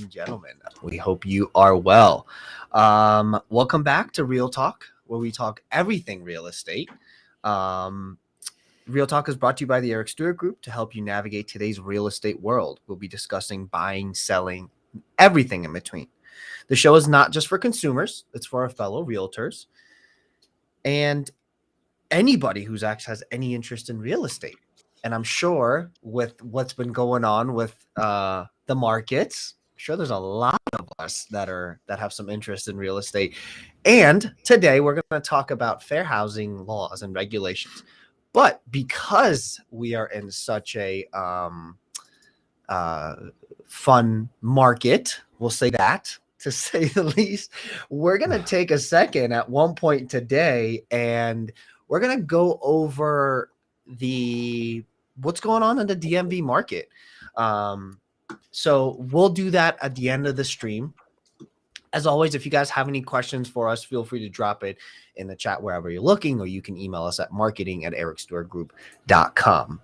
and gentlemen. We hope you are well. Welcome back to Real Talk, where we talk everything real estate. Um, Real Talk is brought to you by the Eric Stewart Group to help you navigate today's real estate world. We'll be discussing buying, selling, everything in between. The show is not just for consumers, it's for our fellow realtors and anybody who's actually has any interest in real estate. And I'm sure with what's been going on with the markets, I'm sure there's a lot of us that have some interest in real estate. And today we're going to talk about fair housing laws and regulations. But because we are in such a fun market, we'll say that to say the least, we're going to take a second at one point today and we're going to go over the what's going on in the DMV market. So we'll do that at the end of the stream. As always, if you guys have any questions for us, feel free to drop it in the chat wherever you're looking, or you can email us at marketing@ericstewartgroup.com.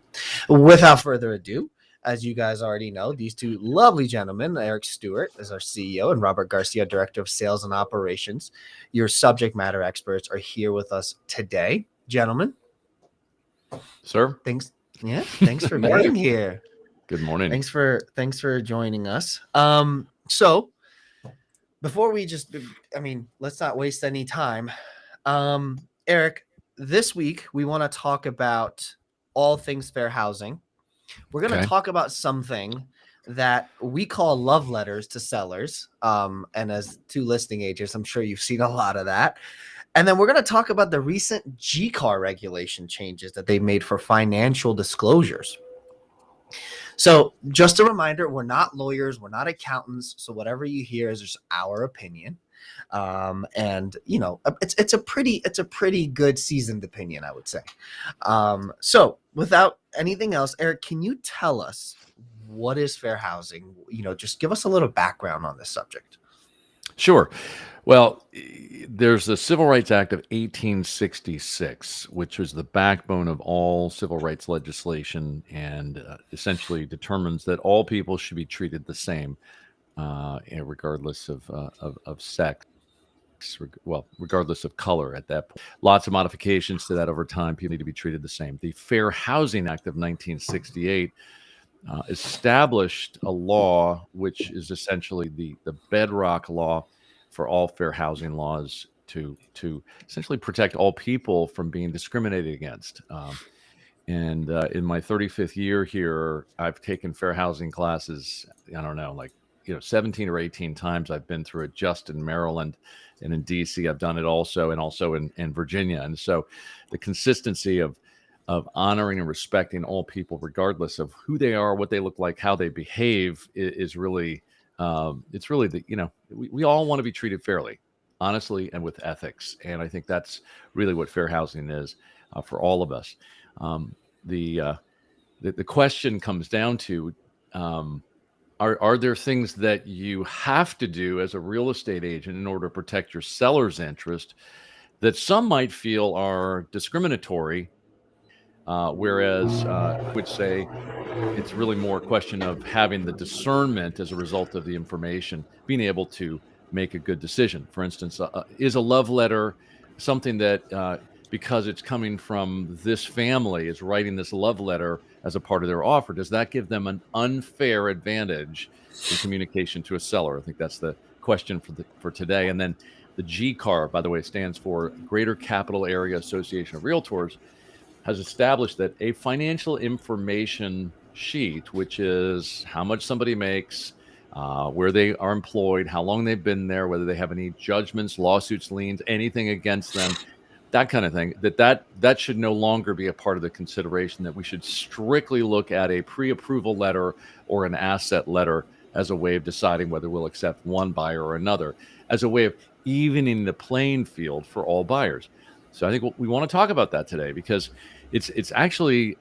Without further ado, as you guys already know, these two lovely gentlemen, Eric Stewart is our CEO and Robert Garcia, Director of Sales and Operations, your subject matter experts, are here with us today. Gentlemen. Sir. Thanks for being here. Good morning. Thanks for joining us. So before we let's not waste any time. Eric, this week we want to talk about all things fair housing. We're going to talk about something that we call love letters to sellers. And as two listing agents, I'm sure you've seen a lot of that. And then we're going to talk about the recent GCAR regulation changes that they made for financial disclosures. So just a reminder, we're not lawyers, we're not accountants. So whatever you hear is just our opinion. And you know, it's a pretty good seasoned opinion, I would say. So without anything else, Eric, can you tell us what is fair housing? You know, just give us a little background on this subject. Sure. Well, there's the Civil Rights Act of 1866, which was the backbone of all civil rights legislation and essentially determines that all people should be treated the same, regardless of sex, regardless of color at that point. Lots of modifications to that over time. People need to be treated the same. The Fair Housing Act of 1968 established a law which is essentially the bedrock law for all fair housing laws to essentially protect all people from being discriminated against. And in my 35th year here, I've taken fair housing classes, 17 or 18 times. I've been through it just in Maryland, and in DC I've done it also, and also in Virginia. And so the consistency of honoring and respecting all people, regardless of who they are, what they look like, how they behave, is really, it's really we all want to be treated fairly, honestly, and with ethics. And I think that's really what fair housing is for all of us. The question comes down to, are there things that you have to do as a real estate agent in order to protect your seller's interest that some might feel are discriminatory? Whereas I would say it's really more a question of having the discernment as a result of the information, being able to make a good decision. For instance, is a love letter something that, because it's coming from this family, is writing this love letter as a part of their offer, does that give them an unfair advantage in communication to a seller? I think that's the question for today. And then the GCAR, by the way, stands for Greater Capital Area Association of Realtors, has established that a financial information sheet, which is how much somebody makes, where they are employed, how long they've been there, whether they have any judgments, lawsuits, liens, anything against them, that kind of thing, that should no longer be a part of the consideration, that we should strictly look at a pre-approval letter or an asset letter as a way of deciding whether we'll accept one buyer or another, as a way of evening the playing field for all buyers. So I think we want to talk about that today, because it's actually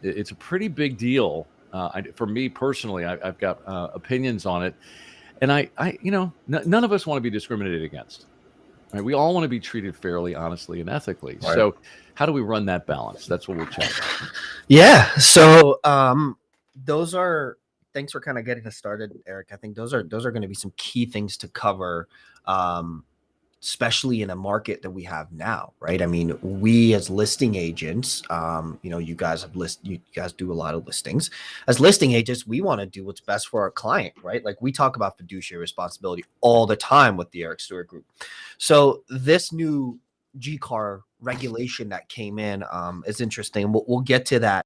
it's a pretty big deal. For me personally, I've got opinions on it, and none of us want to be discriminated against. Right? We all want to be treated fairly, honestly, and ethically. Right. So how do we run that balance? That's what we'll chat about. Yeah. So those are thanks for kind of getting us started, Eric. I think those are going to be some key things to cover, especially in a market that we have now, right? I mean, we as listing agents, you guys do a lot of listings. As listing agents, we want to do what's best for our client, right? Like we talk about fiduciary responsibility all the time with the Eric Stewart Group. So this new GCAR regulation that came in is interesting. We'll get to that.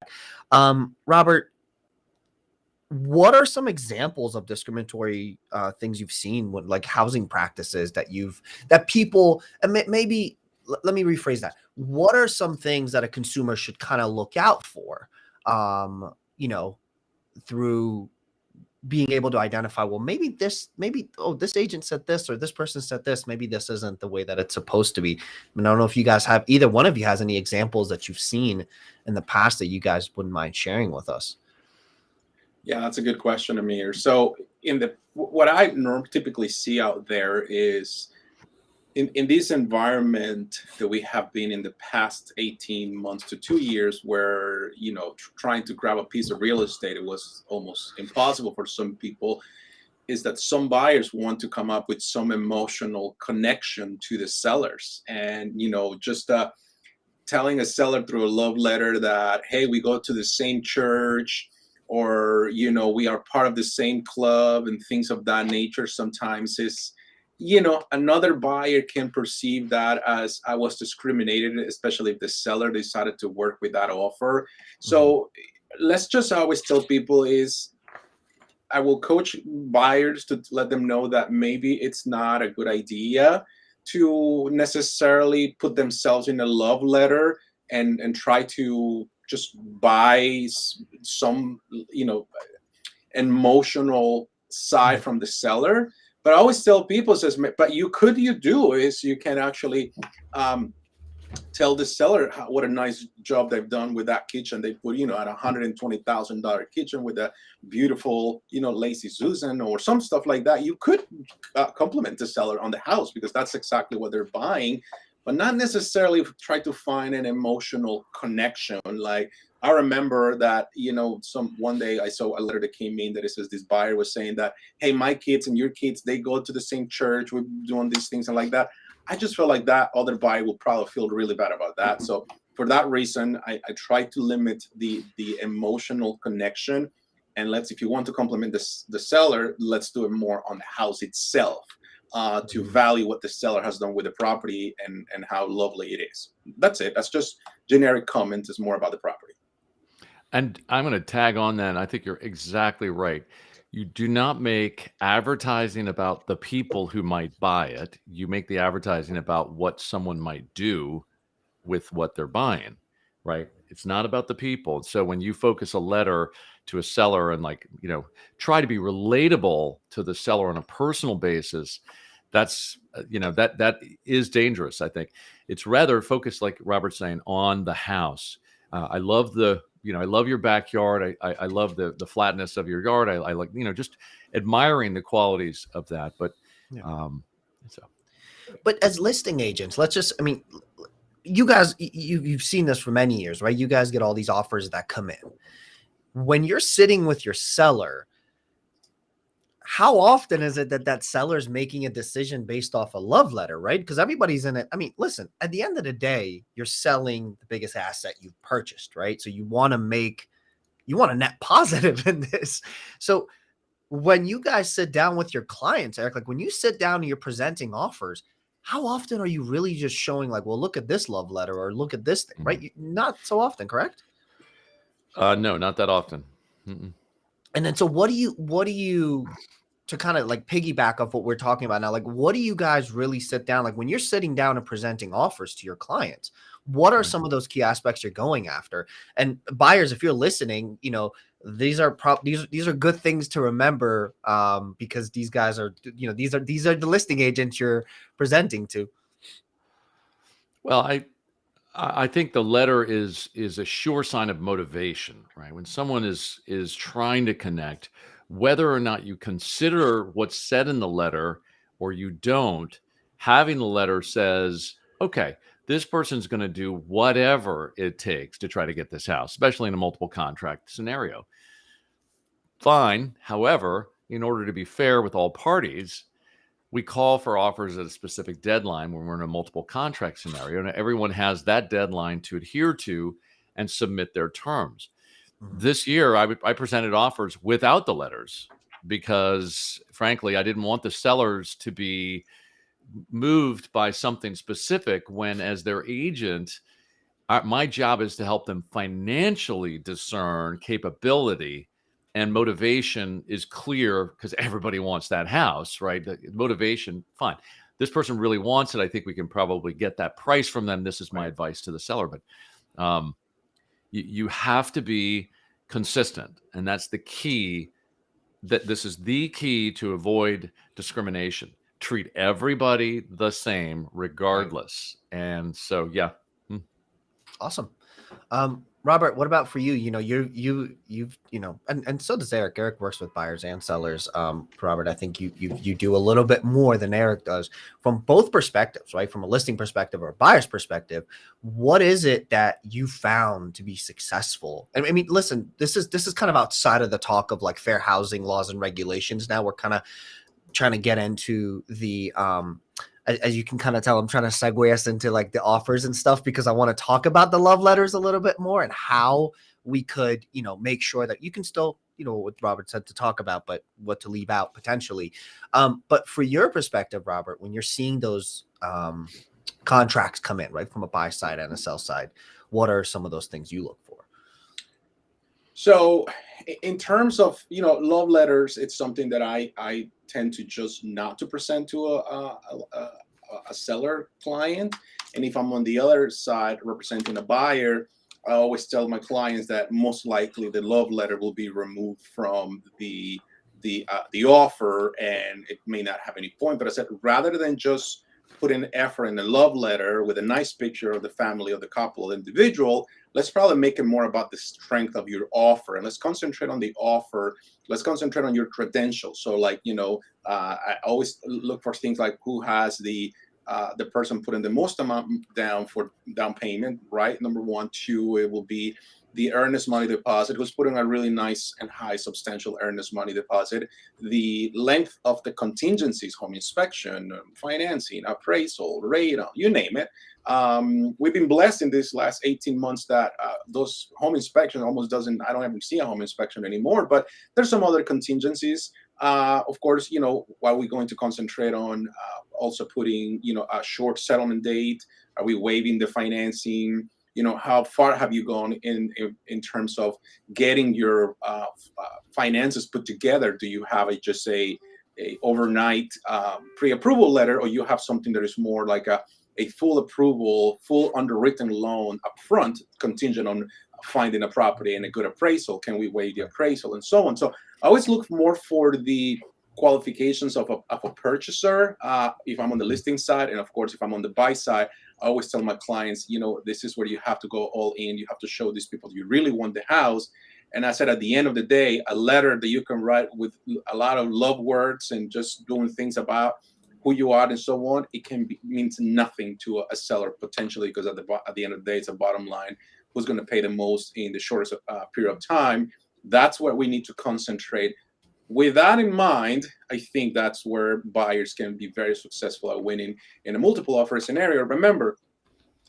Robert, what are some examples of discriminatory things you've seen with like housing practices that people, and maybe let me rephrase that. What are some things that a consumer should kind of look out for, through being able to identify, well, maybe this agent said this, or this person said this, maybe this isn't the way that it's supposed to be. I mean, I don't know if you guys have, either one of you has any examples that you've seen in the past that you guys wouldn't mind sharing with us. Yeah, that's a good question, Amir. So what I typically see out there is in this environment that we have been in the past 18 months to 2 years, where, trying to grab a piece of real estate, it was almost impossible for some people, is that some buyers want to come up with some emotional connection to the sellers. And, just telling a seller through a love letter that, hey, we go to the same church, or, we are part of the same club, and things of that nature sometimes is, another buyer can perceive that as I was discriminated, especially if the seller decided to work with that offer. So let's just always tell people is, I will coach buyers to let them know that maybe it's not a good idea to necessarily put themselves in a love letter and try to just buy some, emotional side from the seller. But I always tell people, but you can actually tell the seller what a nice job they've done with that kitchen. They put, at $120,000 kitchen with a beautiful, Lazy Susan or some stuff like that. You could compliment the seller on the house, because that's exactly what they're buying, but not necessarily try to find an emotional connection. Like, I remember that, one day I saw a letter that came in that it says this buyer was saying that, hey, my kids and your kids, they go to the same church, we're doing these things and like that. I just felt like that other buyer will probably feel really bad about that. So for that reason, I try to limit the emotional connection. And if you want to compliment the seller, let's do it more on the house itself, to value what the seller has done with the property and how lovely it is. That's it. That's just generic comment. It's more about the property. And I'm going to tag on that. And I think you're exactly right. You do not make advertising about the people who might buy it. You make the advertising about what someone might do with what they're buying, right? It's not about the people. So when you focus a letter to a seller and try to be relatable to the seller on a personal basis, that's, that is dangerous. I think it's rather focused, like Robert's saying, on the house. I love I love your backyard. I love the flatness of your yard. I like, just admiring the qualities of that. But, but as listing agents, you guys, you've seen this for many years, right? You guys get all these offers that come in. When you're sitting with your seller, how often is it that seller's making a decision based off a love letter, right? Because everybody's in it. I mean, listen, at the end of the day, you're selling the biggest asset you've purchased, right? So you want to net positive in this. So when you guys sit down with your clients, Eric, like when you sit down and you're presenting offers, how often are you really just showing like, well, look at this love letter or look at this thing, right? Not so often, correct? No, not that often. Mm-mm. And then, so what do you, to kind of like piggyback off what we're talking about now, like, what do you guys really sit down? Like when you're sitting down and presenting offers to your clients, what are some of those key aspects you're going after? And buyers, if you're listening, these are good things to remember, because these guys are, these are the listing agents you're presenting to. Well, I think the letter is a sure sign of motivation, right? When someone is trying to connect, whether or not you consider what's said in the letter or you don't, having the letter says, okay, this person's going to do whatever it takes to try to get this house, especially in a multiple contract scenario. fine. However, in order to be fair with all parties, we call for offers at a specific deadline when we're in a multiple contract scenario, and everyone has that deadline to adhere to and submit their terms. Mhm. This year, I presented offers without the letters because, frankly, I didn't want the sellers to be moved by something specific when, as their agent, my job is to help them financially discern capability, and motivation is clear because everybody wants that house, right? The motivation, fine. This person really wants it. I think we can probably get that price from them. This is my Right. advice to the seller. But you have to be consistent, and that's the key. That this is the key to avoid discrimination. Treat everybody the same, regardless. And so, yeah. Awesome. Robert, what about for you? You know, you've and so does Eric. Eric works with buyers and sellers. Robert, I think you do a little bit more than Eric does from both perspectives, right? From a listing perspective or a buyer's perspective. What is it that you found to be successful? I mean, listen, this is kind of outside of the talk of like fair housing laws and regulations. Now we're kind of trying to get into the as you can kind of tell, I'm trying to segue us into like the offers and stuff because I want to talk about the love letters a little bit more and how we could, make sure that you can still, what Robert said to talk about, but what to leave out potentially. But for your perspective, Robert, when you're seeing those contracts come in, right, from a buy side and a sell side, what are some of those things you look for? So in terms of, love letters, it's something that I tend to just not to present to a seller client. And if I'm on the other side representing a buyer, I always tell my clients that most likely the love letter will be removed from the offer, and it may not have any point. But I said, rather than just put in effort in a love letter with a nice picture of the family of the couple, the individual, let's probably make it more about the strength of your offer, and let's concentrate on the offer. Let's concentrate on your credentials. So like, I always look for things like who has the person putting the most amount down for down payment, right? Number one. Two, it will be the earnest money deposit, who's putting a really nice and high substantial earnest money deposit, the length of the contingencies, home inspection, financing, appraisal, radon, you name it. We've been blessed in these last 18 months that those home inspection almost I don't ever see a home inspection anymore, but there's some other contingencies. Of course, while we're going to concentrate on also putting, a short settlement date, are we waiving the financing? How far have you gone in terms of getting your finances put together? Do you have just a overnight pre-approval letter, or you have something that is more like a full approval, full underwritten loan upfront, contingent on finding a property and a good appraisal? Can we waive the appraisal and so on? So I always look more for the qualifications of a purchaser if I'm on the listing side, and of course if I'm on the buy side, I always tell my clients, this is where you have to go all in. You have to show these people you really want the house. And I said, at the end of the day, a letter that you can write with a lot of love words and just doing things about who you are and so on, means nothing to a seller potentially, because at the end of the day, it's a bottom line. Who's going to pay the most in the shortest period of time? That's where we need to concentrate. With that in mind, I think that's where buyers can be very successful at winning in a multiple offer scenario. Remember,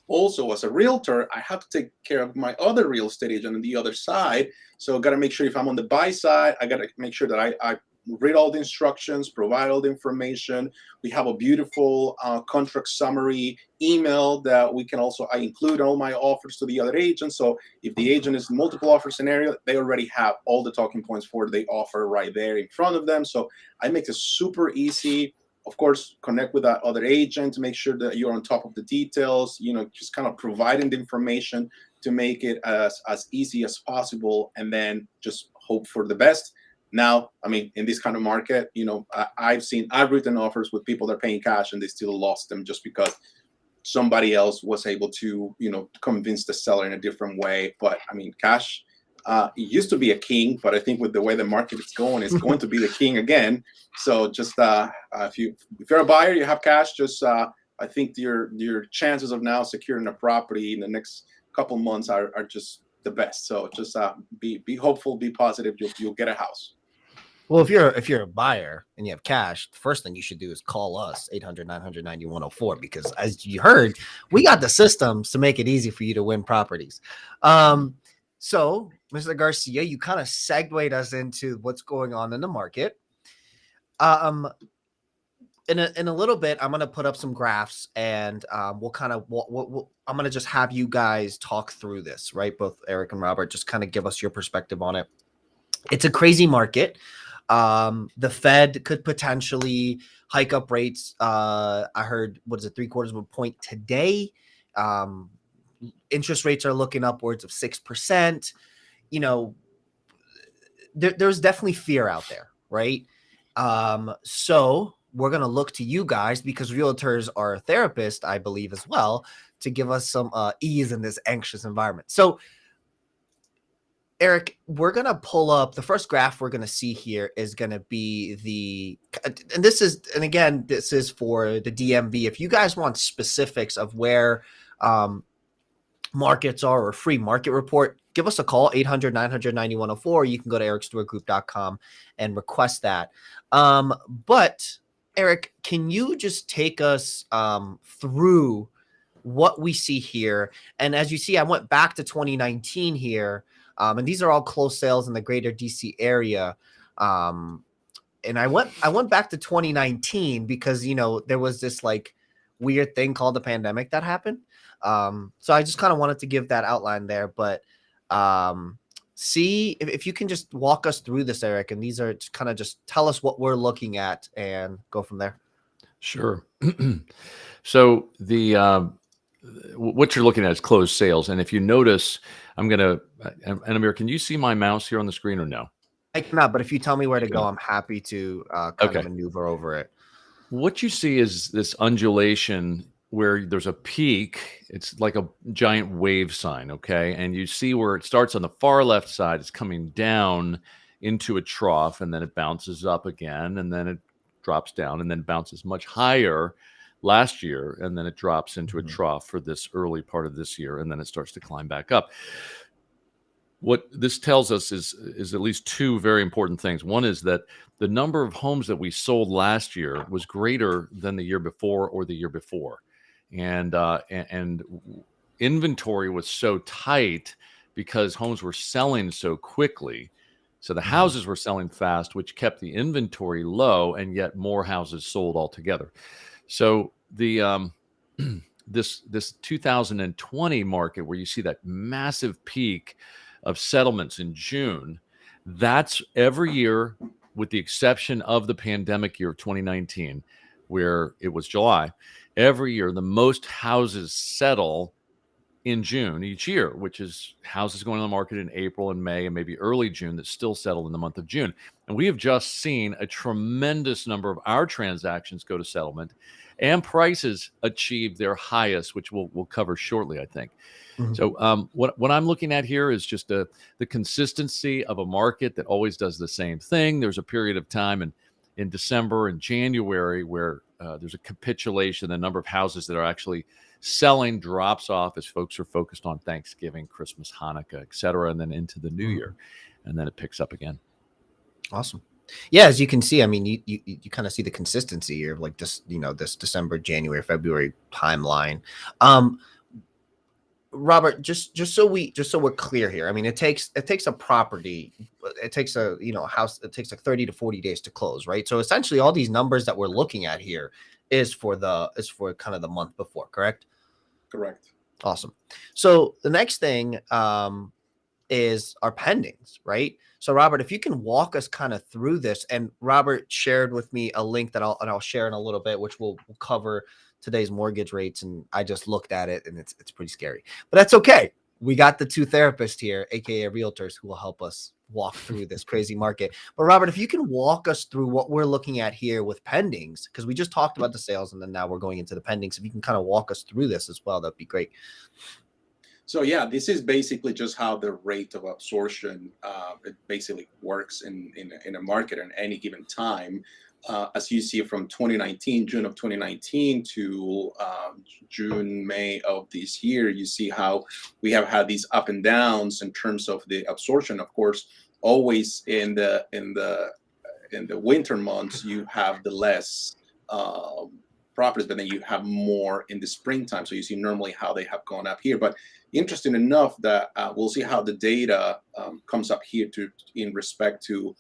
also as a realtor, I have to take care of my other real estate agent on the other side. So I got to make sure if I'm on the buy side, I got to make sure that I read all the instructions, provide all the information. We have a beautiful contract summary email that we can also, I include all my offers to the other agent. So if the agent is in multiple offer scenario, they already have all the talking points for the offer right there in front of them. So I make it super easy. Of course, connect with that other agent to make sure that you're on top of the details, just kind of providing the information to make it as easy as possible, and then just hope for the best. Now, I mean, in this kind of market, I've written offers with people that are paying cash and they still lost them just because somebody else was able to, convince the seller in a different way. But I mean, cash, it used to be a king, but I think with the way the market is going, it's going to be the king again. So just if you're a buyer, you have cash, just I think your chances of now securing a property in the next couple months are just the best. So just be hopeful, be positive. You'll get a house. Well, if you're a buyer and you have cash, the first thing you should do is call us 800-900-9104, because as you heard, we got the systems to make it easy for you to win properties. So Mr. Garcia, you kind of segued us into what's going on in the market. In a little bit, I'm gonna put up some graphs, and we'll kind of I'm gonna just have you guys talk through this, right? Both Eric and Robert, just kind of give us your perspective on it. It's a crazy market. The Fed could potentially hike up rates. I heard, what is it, 3/4 of a point today. Interest rates are looking upwards of 6%. You know, there's definitely fear out there, right? So we're going to look to you guys, because realtors are therapists, I believe, as well, to give us some ease in this anxious environment. So Eric, we're going to pull up the first graph we're going to see here is going to be and again, this is for the DMV. If you guys want specifics of where markets are, or free market report, give us a call, 800-900-9104. You can go to ericstewartgroup.com and request that. But Eric, can you just take us through what we see here? And as you see, I went back to 2019 here, and these are all closed sales in the greater DC area. And I went back to 2019 because, you know, there was this like weird thing called the pandemic that happened. So I just kind of wanted to give that outline there, but see if you can just walk us through this, Eric, and these are kind of just tell us what we're looking at and go from there. Sure. So what you're looking at is closed sales, and if you notice, and Amir, can you see my mouse here on the screen or no? I cannot, but if you tell me where to go, I'm happy to kind of maneuver over it. What you see is this undulation where there's a peak. It's like a giant wave sign, okay? And you see where it starts on the far left side, it's coming down into a trough, and then it bounces up again, and then it drops down, and then bounces much higher last year, and then it drops into a trough for this early part of this year, and then it starts to climb back up. What this tells us is at least two very important things. One is that the number of homes that we sold last year was greater than the year before or the year before. And inventory was so tight because homes were selling so quickly. So the houses were selling fast, which kept the inventory low, and yet more houses sold altogether. So the this 2020 market, where you see that massive peak of settlements in June, that's every year with the exception of the pandemic year of 2019, where it was July. Every year, the most houses settle in June each year, which is houses going on the market in April and May and maybe early June that still settle in the month of June. And we have just seen a tremendous number of our transactions go to settlement, and prices achieve their highest, which we'll cover shortly, I think. So what I'm looking at here is just the consistency of a market that always does the same thing. There's a period of time in December and January where there's a capitulation. The number of houses that are actually selling drops off as folks are focused on Thanksgiving, Christmas, Hanukkah, et cetera, and then into the new year, and then it picks up again. Awesome. Yeah, as you can see, I mean, you kind of see the consistency here, like this, you know, this December, January, February timeline. Robert, just so we're clear here, I mean, it takes a property, it takes a, you know, a house, it takes like 30 to 40 days to close, right? So essentially all these numbers that we're looking at here is for kind of the month before, correct? Correct. Awesome. So the next thing is our pendings, right? So Robert, if you can walk us kind of through this, and Robert shared with me a link that I'll share in a little bit, which we'll cover today's mortgage rates, and I just looked at it and it's pretty scary, but that's okay. We got the two therapists here, aka realtors, who will help us walk through this crazy market. But Robert, if you can walk us through what we're looking at here with pendings, because we just talked about the sales and then now we're going into the pendings. If you can kind of walk us through this as well, that'd be great. So yeah, this is basically just how the rate of absorption it basically works in a market at any given time. As you see from June of 2019 to June, May of this year, you see how we have had these up and downs in terms of the absorption. Of course, always in the the winter months you have the less properties, but then you have more in the springtime. So you see normally how they have gone up here. But interesting enough that we'll see how the data comes up here in respect to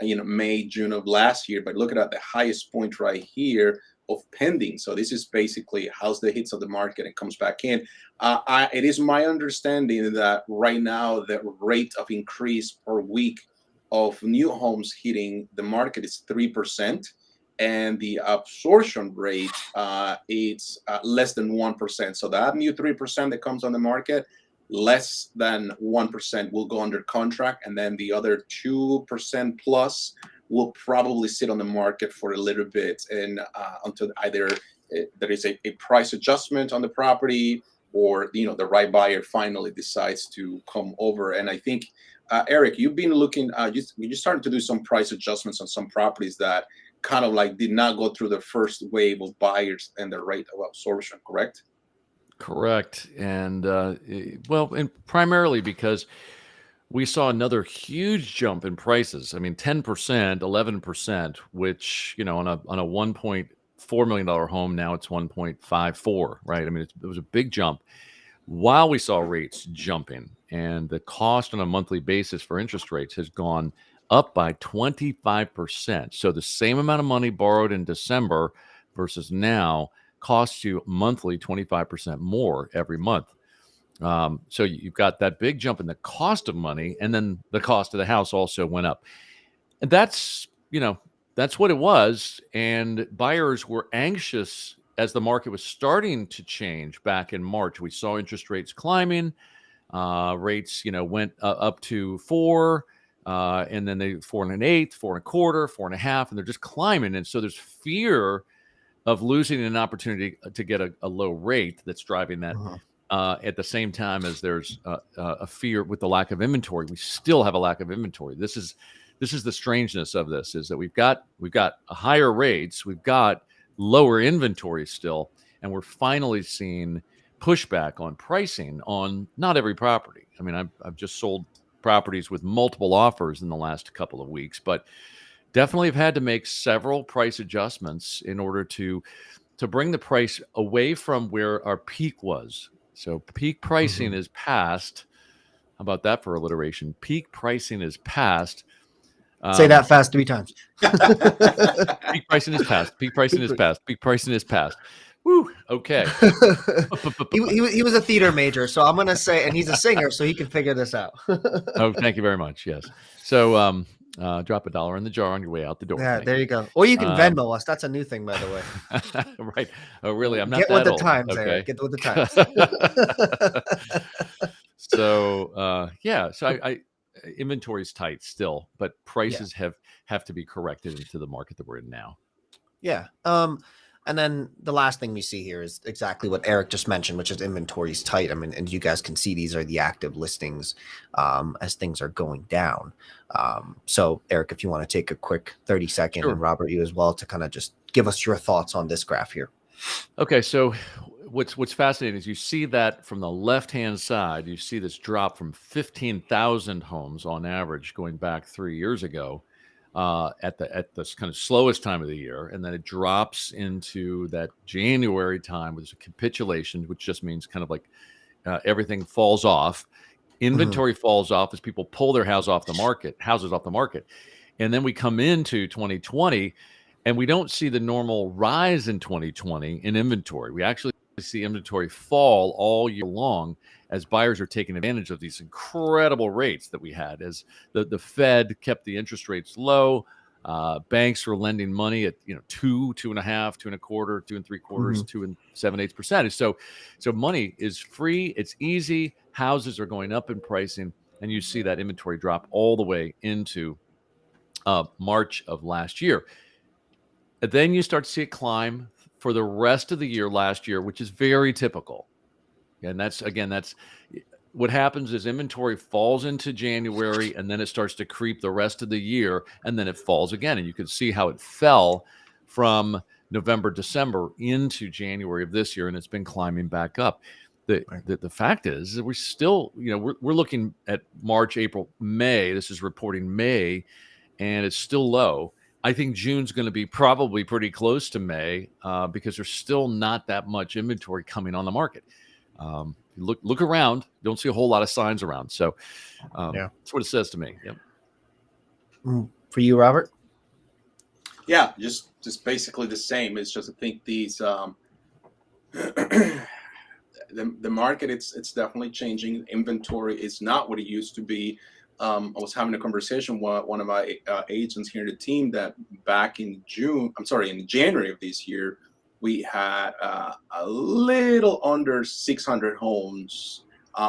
May, June of last year. But looking at the highest point right here of pending. So this is basically how's the hits of the market and comes back in. It is my understanding that right now the rate of increase per week of new homes hitting the market is 3%, and the absorption rate it's less than 1%. So that new 3% that comes on the market, less than 1% will go under contract, and then the other 2% plus will probably sit on the market for a little bit, and until either there is a price adjustment on the property, or the right buyer finally decides to come over. And I think Eric, you've been looking, you started to do some price adjustments on some properties that kind of like did not go through the first wave of buyers and the rate of absorption, correct? Correct. And and primarily because we saw another huge jump in prices. I mean, 10%, 11%, which, on a $1.4 million home, now it's 1.54, right? I mean, it was a big jump while we saw rates jumping, and the cost on a monthly basis for interest rates has gone up by 25%. So the same amount of money borrowed in December versus now costs you monthly 25% more every month. So you've got that big jump in the cost of money, and then the cost of the house also went up. And that's what it was. And buyers were anxious as the market was starting to change back in March. We saw interest rates climbing. Rates, went up to 4, and then they 4 1/8, 4 1/4, 4 1/2, and they're just climbing. And so there's fear of losing an opportunity to get a low rate that's driving that. At the same time as there's a fear with the lack of inventory. We still have a lack of inventory. This is the strangeness of this, is that we've got higher rates, we've got lower inventory still, and we're finally seeing pushback on pricing on not every property. I mean, I've just sold properties with multiple offers in the last couple of weeks, but definitely have had to make several price adjustments in order to bring the price away from where our peak was. So peak pricing is past. How about that for alliteration? Peak pricing is past. Say that fast 3 times. Peak pricing is past. Peak pricing is past. Peak pricing is past. Woo. Okay. he was a theater major, so I'm gonna say, and he's a singer, so he can figure this out. Oh, thank you very much. Yes. So drop $1 in the jar on your way out the door. Yeah, there you go. Or you can Venmo us. That's a new thing, by the way. Right. Oh, really? I'm not Get that with the old. times, Okay. Eric. Get with the times. So so I inventory is tight still, but prices have to be corrected into the market that we're in now. Yeah. And then the last thing we see here is exactly what Eric just mentioned, which is inventory is tight. I mean, and you guys can see these are the active listings as things are going down. So Eric, if you want to take a quick 30-second, Sure. and Robert, you as well, to kind of just give us your thoughts on this graph here. Okay, so what's fascinating is you see that from the left-hand side, you see this drop from 15,000 homes on average going back 3 years ago at this kind of slowest time of the year, and then it drops into that January time with a capitulation, which just means kind of like everything falls off. Inventory falls off as people pull their houses off the market, and then we come into 2020. And we don't see the normal rise in 2020 in inventory. We actually see inventory fall all year long as buyers are taking advantage of these incredible rates that we had, as the Fed kept the interest rates low. Banks were lending money at 2, 2.5, 2.25, 2 3/4, 2 7/8%. So money is free, it's easy. Houses are going up in pricing, and you see that inventory drop all the way into March of last year. And then you start to see it climb for the rest of the year last year, which is very typical. And that's what happens is inventory falls into January, and then it starts to creep the rest of the year, and then it falls again. And you can see how it fell from November, December into January of this year, and it's been climbing back up. The fact is that we're still, we're looking at March, April, May. This is reporting May, and it's still low. I think June's going to be probably pretty close to May because there's still not that much inventory coming on the market. Look around, don't see a whole lot of signs around. So that's what it says to me. Yep. For you, Robert? Yeah, just basically the same. It's just I think these the market it's definitely changing. Inventory is not what it used to be. I was having a conversation with one of my agents here in the team that back in January of this year, we had a little under 600 homes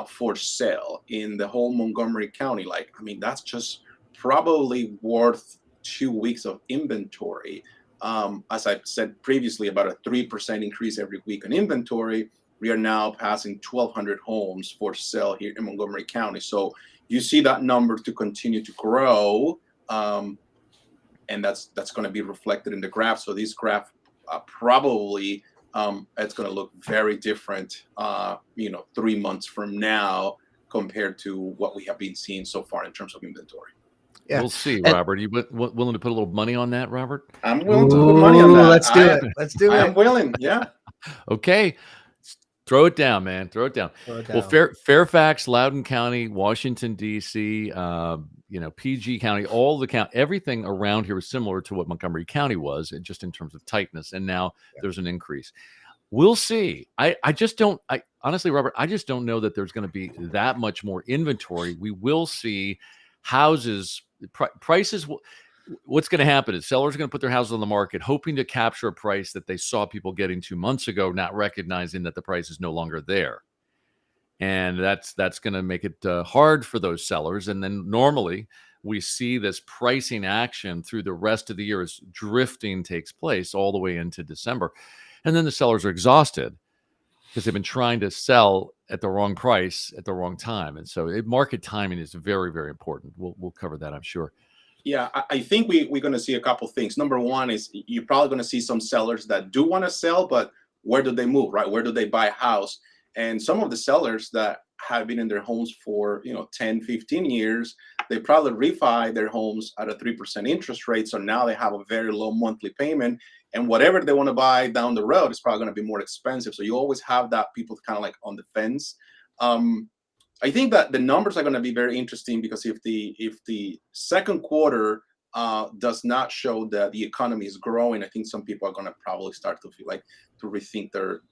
for sale in the whole Montgomery County. Like, I mean, that's just probably worth 2 weeks of inventory. As I said previously, about a 3% increase every week in inventory. We are now passing 1,200 homes for sale here in Montgomery County. So you see that number to continue to grow, and that's going to be reflected in the graph. So this graph probably it's going to look very different, 3 months from now compared to what we have been seeing so far in terms of inventory. Yeah. We'll see, Robert. Are you willing to put a little money on that, Robert? I'm willing to put money on that. Let's do it. Let's do it. I'm willing. Yeah. Okay. Throw it down, man. Throw it down. Well, Fairfax, Loudoun County, Washington, D.C., PG County, all the county, everything around here is similar to what Montgomery County was, and just in terms of tightness. And now there's an increase. We'll see. I honestly, Robert, I just don't know that there's going to be that much more inventory. We will see houses, prices. What's going to happen is sellers are going to put their houses on the market, hoping to capture a price that they saw people getting 2 months ago, not recognizing that the price is no longer there. And that's going to make it hard for those sellers. And then normally we see this pricing action through the rest of the year as drifting takes place all the way into December. And then the sellers are exhausted because they've been trying to sell at the wrong price at the wrong time. And so market timing is very, very important. We'll cover that, I'm sure. Yeah, I think we're going to see a couple things. Number one is you're probably going to see some sellers that do want to sell, but where do they move, right? Where do they buy a house? And some of the sellers that have been in their homes for 10, 15 years, they probably refi their homes at a 3% interest rate. So now they have a very low monthly payment, and whatever they want to buy down the road is probably going to be more expensive. So you always have that people kind of like on the fence. I think that the numbers are going to be very interesting because if the second quarter does not show that the economy is growing, I think some people are going to probably start to feel like to rethink their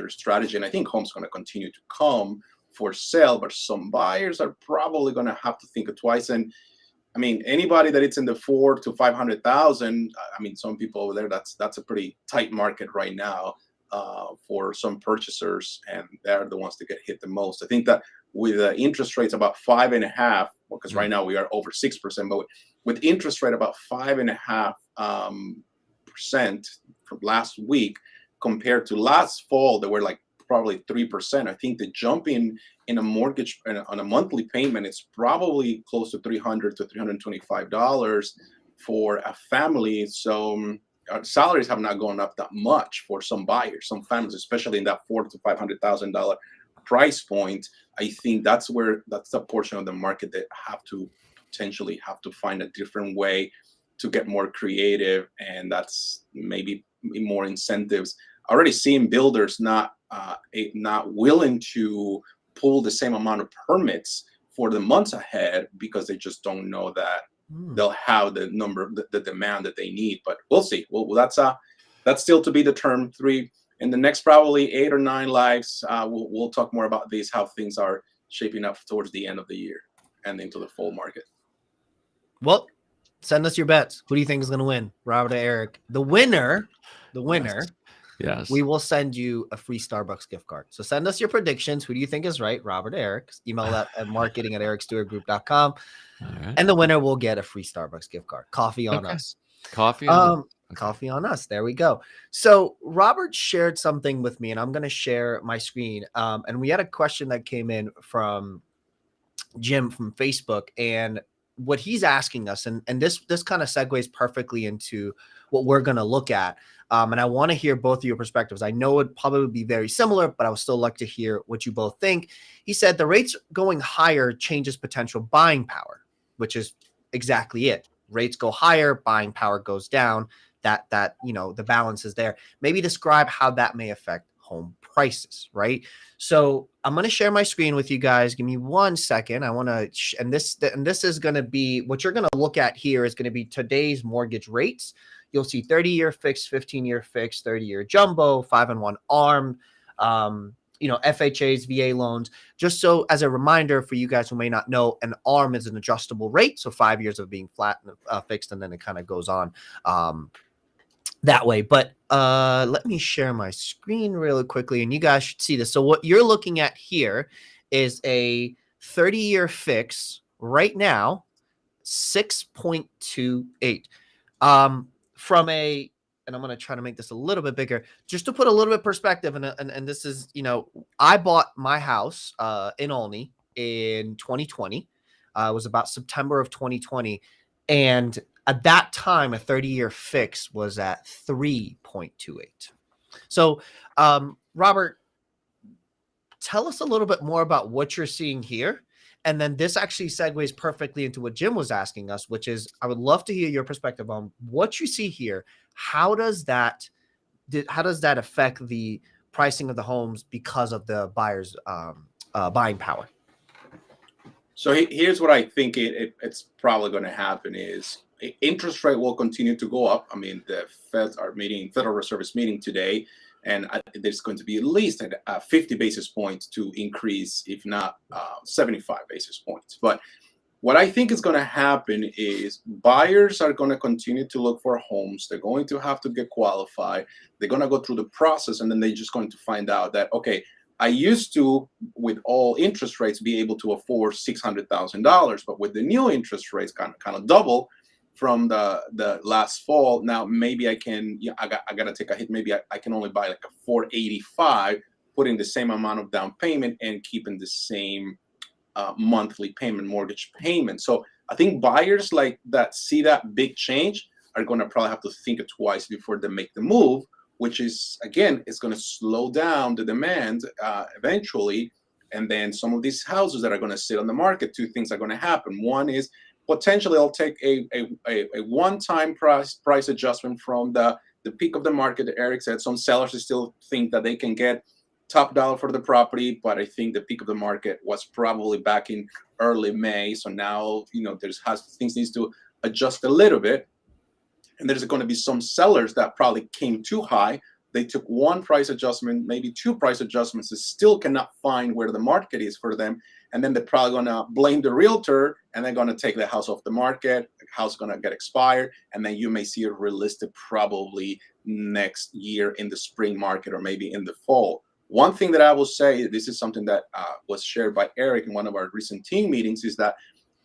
strategy. And I think homes are going to continue to come for sale, but some buyers are probably going to have to think twice. And I mean, anybody that it's in the 400,000 to 500,000, I mean, some people over there, that's a pretty tight market right now for some purchasers, and they're the ones that get hit the most. I think that with interest rates about 5.5%, because right now we are over 6%, but with interest rate about 5.5% from last week compared to last fall, they were like probably 3%. I think the jump in a mortgage on a monthly payment is probably close to $300 to $325 for a family. So salaries have not gone up that much for some buyers, some families, especially in that $400,000 to $500,000 price point. I think that's the portion of the market that potentially have to find a different way to get more creative, and that's maybe more incentives. Already seeing builders not willing to pull the same amount of permits for the months ahead because they just don't know that they'll have the demand that they need. But we'll see. Well, that's still to be determined. In the next probably 8 or 9 lives, we'll talk more about these, how things are shaping up towards the end of the year and into the fall market. Well, send us your bets. Who do you think is going to win, Robert or Eric? The winner. Yes. We will send you a free Starbucks gift card. So send us your predictions. Who do you think is right, Robert or Eric? Email that at marketing@ericstewartgroup.com. Right. And the winner will get a free Starbucks gift card. Coffee on us. Coffee on Coffee on us. There we go. So Robert shared something with me, and I'm going to share my screen. And we had a question that came in from Jim from Facebook, and what he's asking us, and this kind of segues perfectly into what we're going to look at. And I want to hear both of your perspectives. I know it probably would be very similar, but I would still like to hear what you both think. He said the rates going higher changes potential buying power, which is exactly it. rates go higher, buying power goes down. That the balance is there. Maybe describe how that may affect home prices, right? So I'm going to share my screen with you guys. Give me 1 second. I want to, and this is going to be what you're going to look at here is going to be today's mortgage rates. You'll see 30-year fixed, 15-year fixed, 30-year jumbo, 5-1 ARM, FHAs, VA loans. Just so as a reminder for you guys who may not know, an ARM is an adjustable rate. So 5 years of being flat fixed, and then it kind of goes on that way. But let me share my screen really quickly, and you guys should see this. So what you're looking at here is a 30-year fix right now, 6.28. And I'm going to try to make this a little bit bigger, just to put a little bit of perspective. And this is, I bought my house in Olney in 2020. It was about September of 2020. And at that time, a 30-year fix was at 3.28. So, Robert, tell us a little bit more about what you're seeing here. And then this actually segues perfectly into what Jim was asking us, which is, I would love to hear your perspective on what you see here. How does that affect the pricing of the homes because of the buyers' buying power? So here's what I think it's probably going to happen is interest rate will continue to go up. I mean, the Federal Reserve is meeting today, and there's going to be at least 50 basis points to increase, if not 75 basis points. But what I think is going to happen is buyers are going to continue to look for homes. They're going to have to get qualified. They're going to go through the process, and then they're just going to find out that, okay, I used to, with all interest rates, be able to afford $600,000, but with the new interest rates kind of double from the last fall, now maybe I can, I got to take a hit. Maybe I can only buy like a 485, putting the same amount of down payment and keeping the same monthly payment, mortgage payment. So I think buyers like that see that big change are going to probably have to think it twice before they make the move, which is, again, it's going to slow down the demand eventually. And then some of these houses that are going to sit on the market, two things are going to happen. One is potentially I'll take a one-time price adjustment from the peak of the market. Eric said some sellers still think that they can get top dollar for the property, but I think the peak of the market was probably back in early May. So now, things needs to adjust a little bit. And there's going to be some sellers that probably came too high. They took one price adjustment, maybe two price adjustments, and still cannot find where the market is for them. And then they're probably going to blame the realtor, and they're going to take the house off the market. The house is going to get expired. And then you may see it relisted probably next year in the spring market or maybe in the fall. One thing that I will say, this is something that was shared by Eric in one of our recent team meetings, is that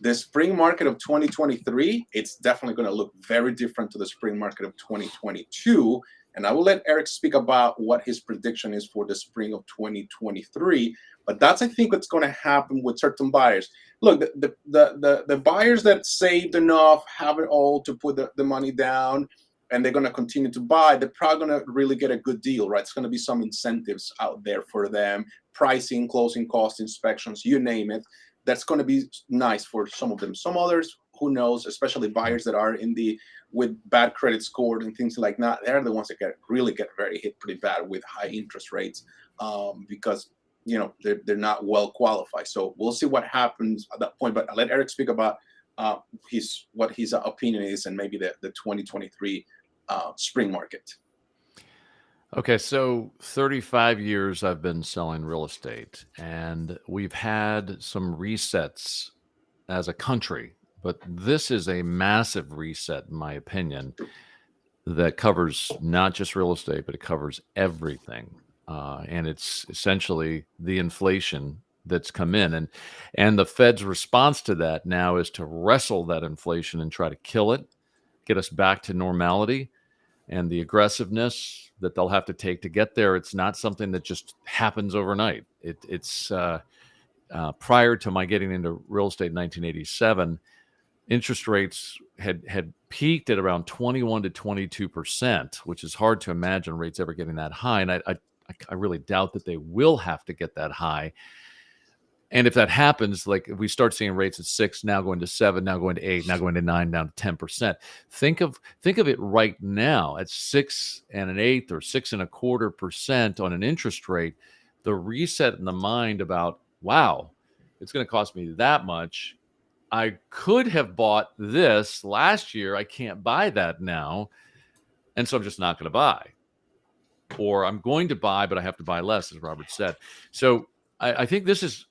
the spring market of 2023, it's definitely going to look very different to the spring market of 2022. And I will let Eric speak about what his prediction is for the spring of 2023. But that's, I think, what's going to happen with certain buyers. Look, the buyers that saved enough, have it all to put the money down, and they're going to continue to buy, they're probably going to really get a good deal, right? It's going to be some incentives out there for them, pricing, closing cost, inspections, you name it. That's going to be nice for some of them. Some others, who knows, especially buyers that are with bad credit score and things like that, they're the ones that really get very hit pretty bad with high interest rates because they're not well qualified. So we'll see what happens at that point. But I'll let Eric speak about what his opinion is and maybe the 2023 spring market. Okay, so 35 years I've been selling real estate, and we've had some resets as a country, but this is a massive reset, in my opinion, that covers not just real estate, but it covers everything. And it's essentially the inflation that's come in. And the Fed's response to that now is to wrestle that inflation and try to kill it, get us back to normality. And the aggressiveness that they'll have to take to get there, it's not something that just happens overnight. It's prior to my getting into real estate in 1987, interest rates had peaked at around 21 to 22%, which is hard to imagine rates ever getting that high. And I really doubt that they will have to get that high. And if that happens, like if we start seeing rates at 6, now going to 7, now going to 8, now going to 9, down to 10%. Think of it right now at 6 and an eighth or 6.25% on an interest rate. The reset in the mind about, wow, it's going to cost me that much. I could have bought this last year. I can't buy that now. And so I'm just not going to buy. Or I'm going to buy, but I have to buy less, as Robert said. So I think this is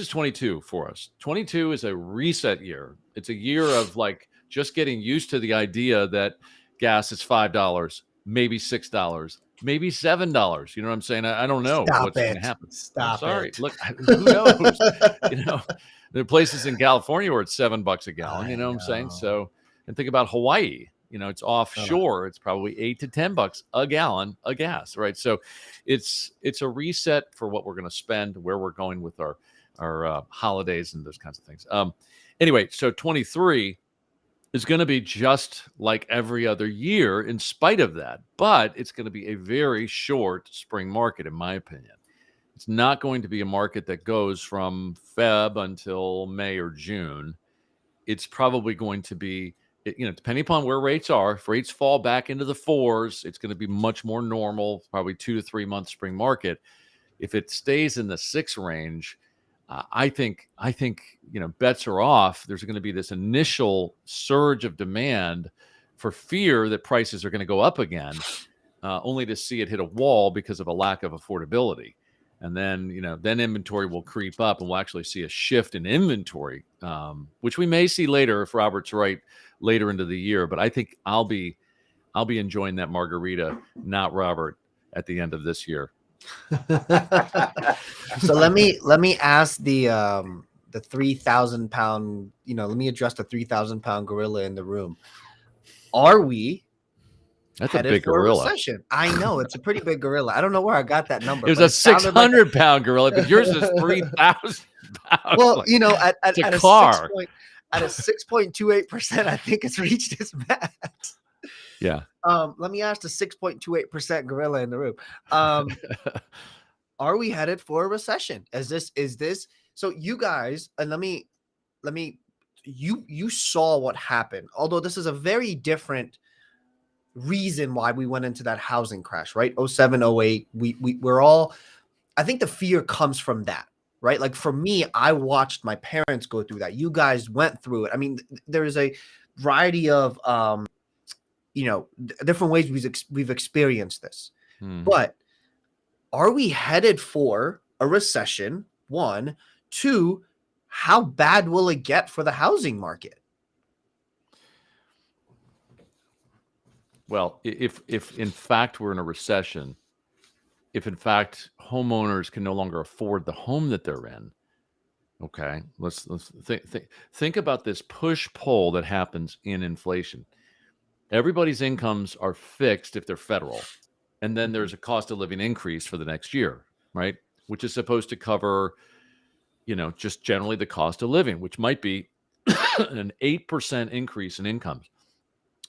22 for us. 22 is a reset year. It's a year of like just getting used to the idea that gas is $5, maybe $6, maybe $7. You know what I'm saying? I don't know what's going to happen. Stop sorry. it. Look, who knows? There are places in California where it's $7 a gallon. You know what I'm saying? So, and think about Hawaii. It's offshore. It's probably $8 to $10 a gallon of gas, right? So, it's a reset for what we're going to spend, where we're going with our holidays and those kinds of things. Anyway, so 23 is going to be just like every other year, in spite of that, but it's going to be a very short spring market, in my opinion. It's not going to be a market that goes from Feb until May or June. It's probably going to be, depending upon where rates are. If rates fall back into the 4s, it's going to be much more normal, probably 2 to 3 month spring market. If it stays in the 6 range, I think bets are off. There's going to be this initial surge of demand for fear that prices are going to go up again, only to see it hit a wall because of a lack of affordability. And then, then inventory will creep up, and we'll actually see a shift in inventory, which we may see later if Robert's right, later into the year. But I think I'll be enjoying that margarita, not Robert, at the end of this year. So let me ask the 3,000 pound, let me address the 3,000 pound gorilla in the room. Are we That's a headed big for gorilla. a recession? I know it's a pretty big gorilla. I don't know where I got that number. It was but a 600 pound gorilla, but yours is 3,000 pounds. Well, at a a car. At a 6.28%, I think it's reached its max. Yeah. Let me ask the 6.28% gorilla in the room. Are we headed for a recession? Is this so you guys, and let me you saw what happened, although this is a very different reason why we went into that housing crash, right? 07, 08. We're all, I think the fear comes from that, right? Like for me, I watched my parents go through that. You guys went through it. I mean, there is a variety of different ways we've experienced this. But are we headed for a recession? 1, 2, how bad will it get for the housing market? Well, if in fact we're in a recession, if in fact homeowners can no longer afford the home that they're in, okay, let's think about this push-pull that happens in inflation. Everybody's incomes are fixed if they're federal, and then there's a cost of living increase for the next year, right? Which is supposed to cover, just generally the cost of living, which might be an 8% increase in incomes,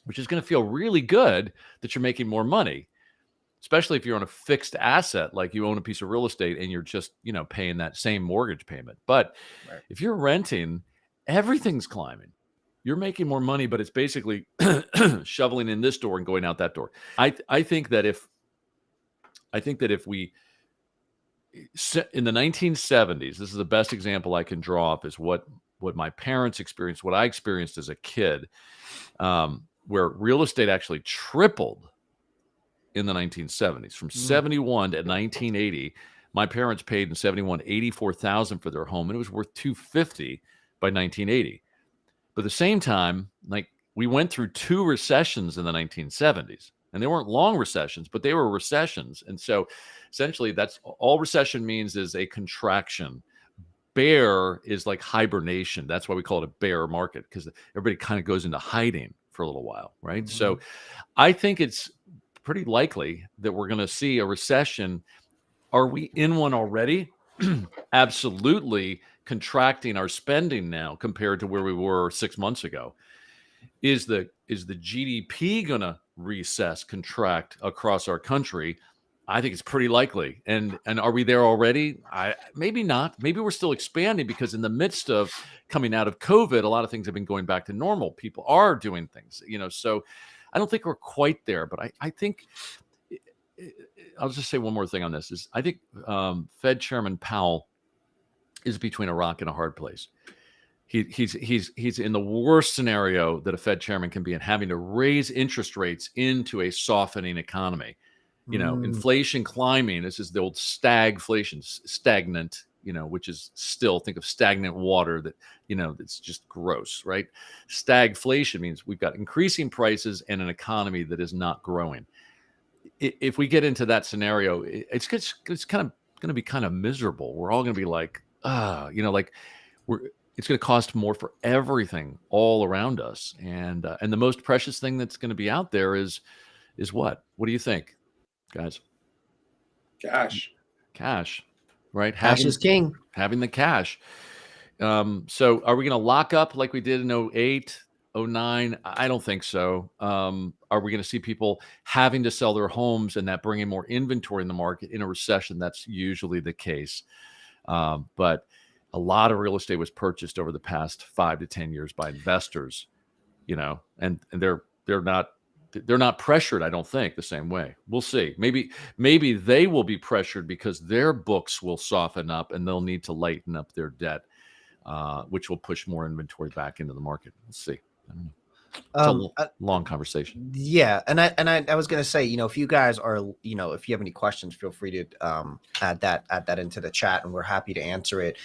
which is going to feel really good that you're making more money, especially if you're on a fixed asset, like you own a piece of real estate and you're just, paying that same mortgage payment. But Right. If you're renting, everything's climbing. You're making more money, but it's basically shoveling in this door and going out that door. I think that if we, in the 1970s, this is the best example I can draw up, is what my parents experienced, what I experienced as a kid, where real estate actually tripled in the 1970s. From 71 to 1980, my parents paid in 71 $84,000 for their home, and it was worth $250 by 1980. But at the same time, like, we went through 2 recessions in the 1970s, and they weren't long recessions, but they were recessions. And so essentially that's all recession means, is a contraction. Bear is like hibernation. That's why we call it a bear market, because everybody kind of goes into hiding for a little while, right? Mm-hmm. So I think it's pretty likely that we're going to see a recession. Are we in one already? Absolutely. Contracting our spending now compared to where we were 6 months ago. Is the GDP going to recess, contract across our country? I think it's pretty likely. And are we there already? Maybe not. Maybe we're still expanding because in the midst of coming out of COVID, a lot of things have been going back to normal. People are doing things, so I don't think we're quite there, but I think I'll just say one more thing on this is I think Fed Chairman Powell is between a rock and a hard place. He's in the worst scenario that a Fed chairman can be in, having to raise interest rates into a softening economy. Inflation climbing. This is the old stagflation, stagnant, which is still, think of stagnant water that, that's just gross, right? Stagflation means we've got increasing prices and an economy that is not growing. If we get into that scenario, it's kind of going to be kind of miserable. We're all going to be like, it's going to cost more for everything all around us. And the most precious thing that's going to be out there is what? What do you think, guys? Cash, right? Cash is king. Having the cash. So are we going to lock up like we did in 08, 09? I don't think so. Are we going to see people having to sell their homes and that bringing more inventory in the market in a recession? That's usually the case. But a lot of real estate was purchased over the past 5 to 10 years by investors, and they're not pressured, I don't think, the same way. We'll see. Maybe they will be pressured because their books will soften up and they'll need to lighten up their debt, which will push more inventory back into the market. Let's see. I don't know. It's a long conversation. Yeah, and I was gonna say, if you guys are, if you have any questions, feel free to add that into the chat, and we're happy to answer it.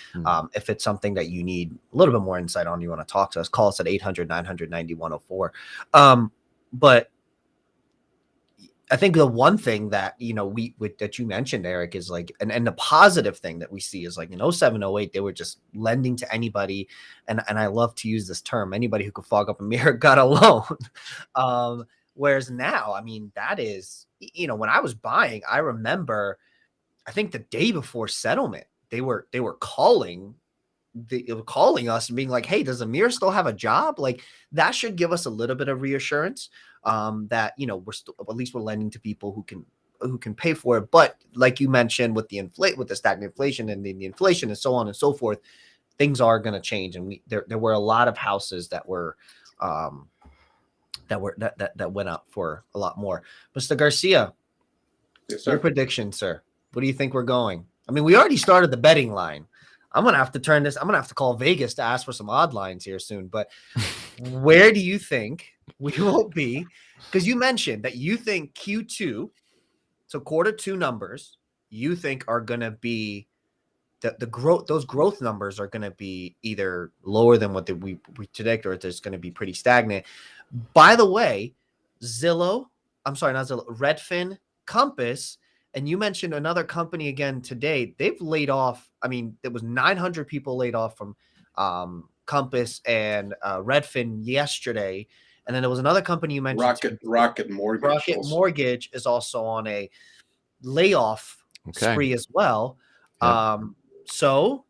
If it's something that you need a little bit more insight on, you want to talk to us, call us at 800-900-9104. But I think the one thing that that you mentioned, Eric, is like, and the positive thing that we see is like in 07, 08, they were just lending to anybody, and I love to use this term, anybody who could fog up a mirror got a loan. Whereas now, I mean, that is, when I was buying, I remember, I think the day before settlement, they were calling us and being like, hey, does Amir still have a job? Like, that should give us a little bit of reassurance that we're still, at least we're lending to people who can pay for it. But like you mentioned, with the stagnant inflation and the inflation and so on and so forth, things are going to change. And there were a lot of houses that were that went up for a lot more. Mr. Garcia, yes, sir. Your prediction, sir. What do you think we're going? I mean, we already started the betting line. I'm going to have to call Vegas to ask for some odd lines here soon. But where do you think we will be? Because you mentioned that you think Q2, so quarter two numbers, you think are going to be the growth. Those growth numbers are going to be either lower than what we predict, or it's going to be pretty stagnant. By the way, Redfin, Compass, and you mentioned another company again today. They've laid off. I mean, there was 900 people laid off from Compass and Redfin yesterday. And then there was another company you mentioned. Rocket Mortgage. Rocket Mortgage is also on a layoff spree as well. Yep. So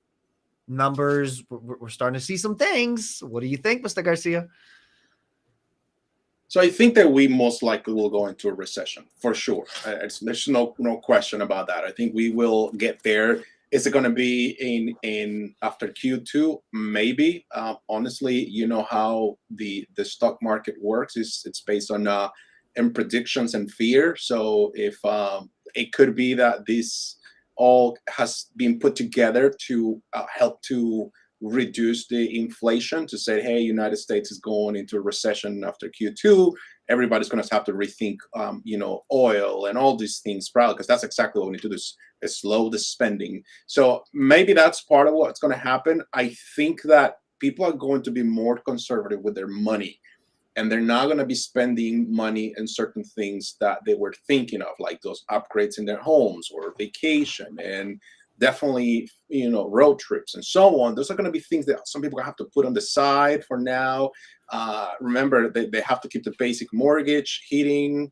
numbers, we're starting to see some things. What do you think, Mr. Garcia? So I think that we most likely will go into a recession for sure. There's no question about that. I think we will get there. Is it going to be in after Q2? Maybe. Honestly, you know how the stock market works. It's based on predictions and fear. So if it could be that this all has been put together to help to reduce the inflation, to say, hey, United States is going into a recession after Q2. Everybody's going to have to rethink, oil and all these things, probably, because that's exactly what we need to do, is slow the spending. So maybe that's part of what's going to happen. I think that people are going to be more conservative with their money, and they're not going to be spending money in certain things that they were thinking of, like those upgrades in their homes or vacation, and definitely, road trips and so on. Those are going to be things that some people have to put on the side for now. Remember, they have to keep the basic mortgage, heating,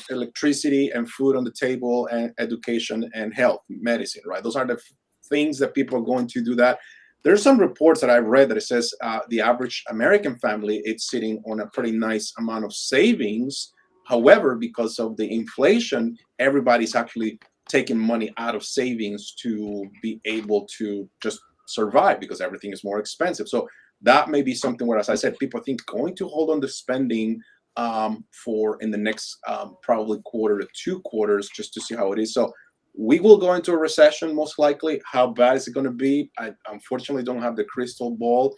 electricity, and food on the table, and education and health, medicine, right? Those are the things that people are going to do that. There's some reports that I've read that it says the average American family is sitting on a pretty nice amount of savings However, because of the inflation, everybody's actually taking money out of savings to be able to just survive because everything is more expensive. So that may be something where, as I said, people think going to hold on to spending for in the next probably quarter to 2 quarters just to see how it is. So we will go into a recession most likely. How bad is it going to be? I unfortunately don't have the crystal ball.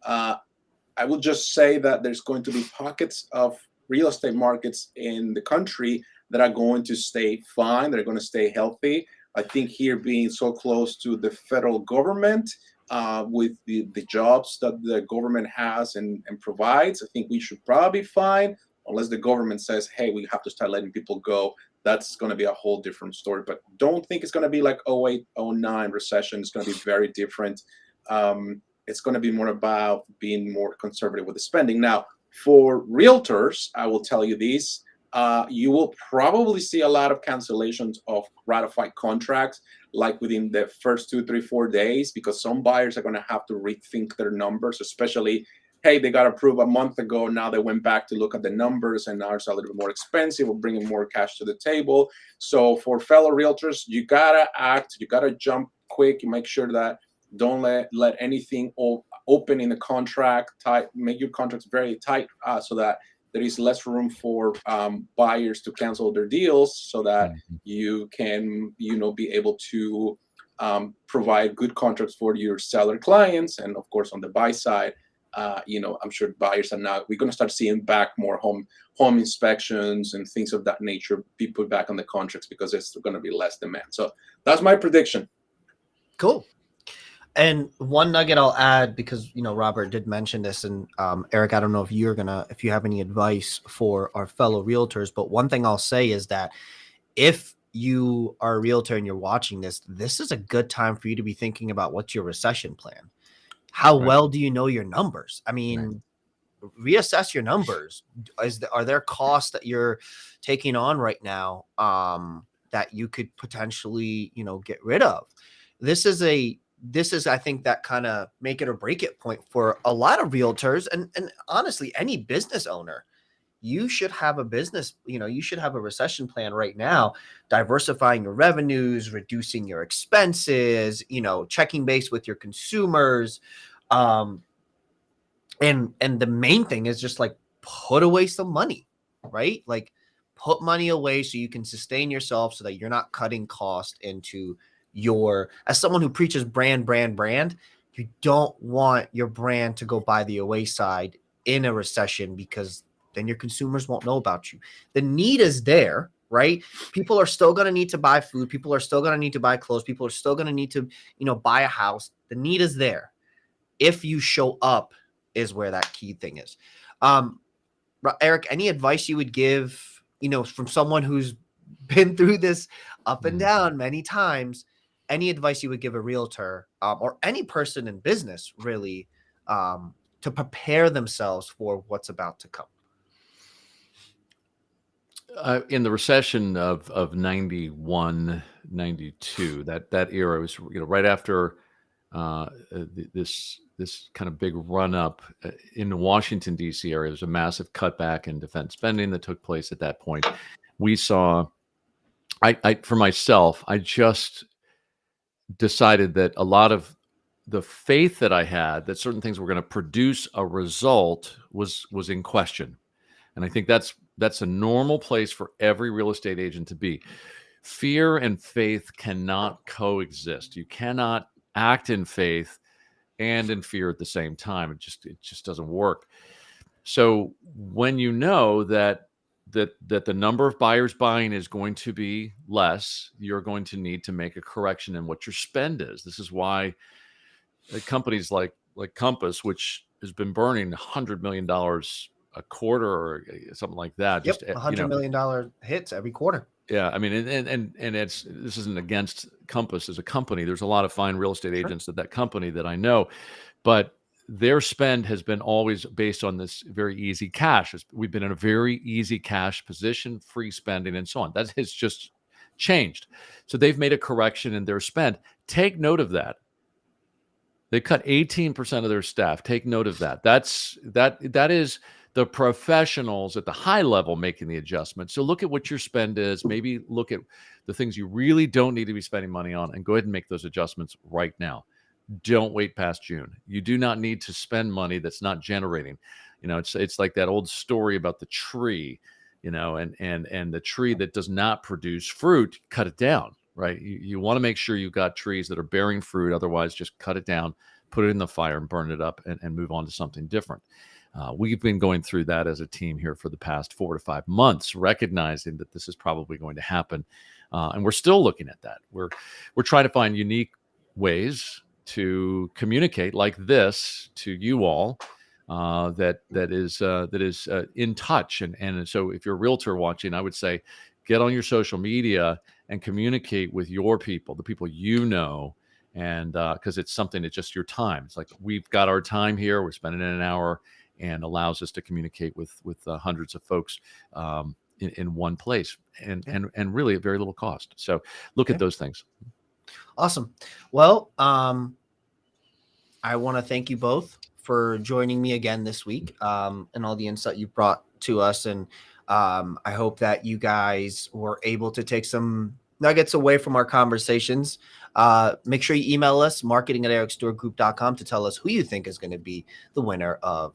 I will just say that there's going to be pockets of real estate markets in the country that are going to stay fine. They're going to stay healthy. I think here being so close to the federal government with the jobs that the government has and provides, I think we should probably be fine unless the government says, hey, we have to start letting people go. That's going to be a whole different story. But don't think it's going to be like 08, 09 recession. It's going to be very different. It's going to be more about being more conservative with the spending. Now, for realtors, I will tell you this. You will probably see a lot of cancellations of ratified contracts like within the first 2, 3, 4 days, because some buyers are going to have to rethink their numbers, especially, hey, they got approved a month ago. Now they went back to look at the numbers and now it's a little bit more expensive. We're bringing more cash to the table. So for fellow realtors, you got to act, you got to jump quick. You make sure that don't let anything open in the contract, tight, make your contracts very tight so that there is less room for buyers to cancel their deals, so that you can, be able to provide good contracts for your seller clients. And of course, on the buy side, I'm sure buyers are now, we're going to start seeing back more home inspections and things of that nature be put back on the contracts because there's going to be less demand. So that's my prediction. Cool. And one nugget I'll add, because Robert did mention this, and Eric, I don't know if if you have any advice for our fellow realtors, but one thing I'll say is that if you are a realtor and you're watching this is a good time for you to be thinking about what's your recession plan. How well do you know your numbers? I mean, reassess your numbers. Are there costs that you're taking on right now that you could potentially, get rid of? This is, I think, that kind of make it or break it point for a lot of realtors and honestly, any business owner. You should have a business, you should have a recession plan right now, diversifying your revenues, reducing your expenses, checking base with your consumers. And the main thing is just like put away some money, right? Like put money away so you can sustain yourself so that you're not cutting cost into as someone who preaches brand, you don't want your brand to go by the wayside in a recession, because then your consumers won't know about you. The need is there, right? People are still going to need to buy food. People are still going to need to buy clothes. People are still going to need to, buy a house. The need is there. If you show up is where that key thing is. Eric, any advice you would give, from someone who's been through this up and down many times, any advice you would give a realtor or any person in business really to prepare themselves for what's about to come? In the recession of 91, 92, that era was, right after this kind of big run up in the Washington, D.C. area. There's a massive cutback in defense spending that took place at that point. We saw, for myself, I just decided that a lot of the faith that I had that certain things were going to produce a result was in question. And I think that's a normal place for every real estate agent to be. Fear and faith cannot coexist. You cannot act in faith and in fear at the same time. It just doesn't work. So when you know that the number of buyers buying is going to be less, you're going to need to make a correction in what your spend is. This is why companies like Compass, which has been burning $100 million a quarter or something like that. Yep, $100 million hits every quarter. Yeah, I mean, and this isn't against Compass as a company. There's a lot of fine real estate agents at that company that I know, but their spend has been always based on this very easy cash. We've been in a very easy cash position, free spending, and so on. That has just changed. So they've made a correction in their spend. Take note of that. They cut 18% of their staff. Take note of that. That is the professionals at the high level making the adjustment. So look at what your spend is. Maybe look at the things you really don't need to be spending money on and go ahead and make those adjustments right now. Don't wait past June. You do not need to spend money that's not generating. It's like that old story about the tree, and the tree that does not produce fruit, cut it down, right? You want to make sure you've got trees that are bearing fruit. Otherwise, just cut it down, put it in the fire and burn it up and move on to something different. We've been going through that as a team here for the past 4 to 5 months, recognizing that this is probably going to happen. And we're still looking at that. We're trying to find unique ways to communicate like this to you all, that is in touch. And so if you're a realtor watching, I would say get on your social media and communicate with your people, the people and because it's something that's just your time. It's like we've got our time here. We're spending an hour and allows us to communicate with hundreds of folks in one place and really at very little cost. So look at those things. Awesome. Well, I want to thank you both for joining me again this week, and all the insight you brought to us. And I hope that you guys were able to take some nuggets away from our conversations. Make sure you email us, marketing@ericstewartgroup.com, to tell us who you think is going to be the winner of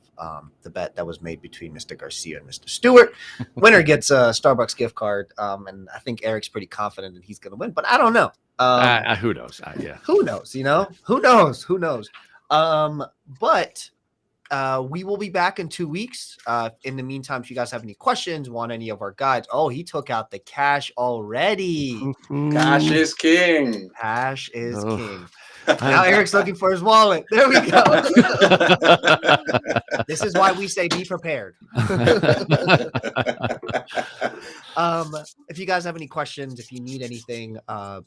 the bet that was made between Mr. Garcia and Mr. Stewart. Winner gets a Starbucks gift card. And I think Eric's pretty confident that he's going to win, but I don't know. Who knows? Yeah. Who knows? Who knows? But we will be back in 2 weeks. In the meantime, if you guys have any questions, want any of our guides. Oh, he took out the cash already. Cash is king. Cash is king. Now Eric's looking for his wallet. There we go. This is why we say be prepared. If you guys have any questions, if you need anything,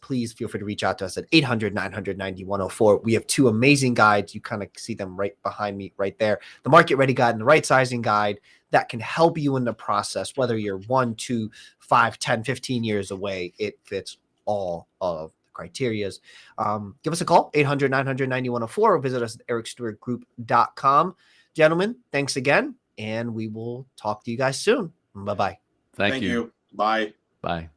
please feel free to reach out to us at 800-900-9104. We have 2 amazing guides. You kind of see them right behind me right there. The Market Ready Guide and the Right Sizing Guide that can help you in the process, whether you're 1, 2, 5, 10, 15 years away. It fits all of criterias. Give us a call, 800-900-9104, or visit us at ericstewartgroup.com. Gentlemen, thanks again, and we will talk to you guys soon. Bye-bye. Thank you. Bye. Bye.